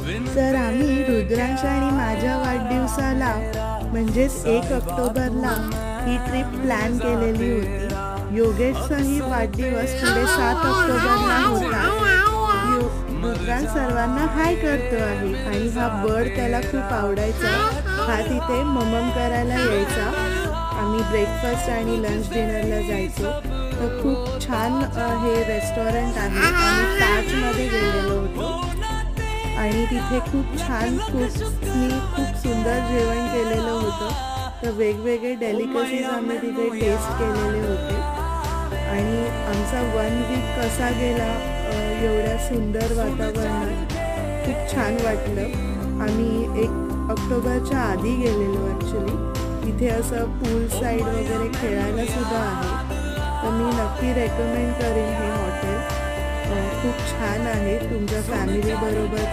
तर आम्ही रुद्रांश आणि माझ्या वाढदिवसाला म्हणजेच 1 ऑक्टोबरला ही ट्रिप प्लॅन केलेली होती। योगेशचाही वाढदिवस पुढे 7 ऑक्टोबरला होता। रुद्रांश सर्वांना हाय करतो आहे आणि हा बर्ड त्याला खूप आवडायचा। हा तिथे ममम करायला यायचा। आम्ही ब्रेकफास्ट आणि लंच डिनरला जायचो। तर खूप छान हे रेस्टॉरंट आहे। आम्ही ताजमध्ये गेलेलो होतो आणि तिथे खूप छान कुक्सनी खूप सुंदर जेवण केलेलं होतं। तर वेगवेगळे डेलिकसीज आम्ही तिथे टेस्ट केलेले होते आणि आमचा 1 वीक कसा गेला एवढ्या सुंदर वातावरणात खूप छान वाटलं। आम्ही 1 ऑक्टोबरच्या आधी गेलेलो ॲक्च्युली। तिथे असं पूल साईड वगैरे खेळायला सुद्धा आहे। तर मी नक्की रेकमेंड करेन हे हॉटेल। खूप छान आहे तुमच्या फॅमिली बरोबर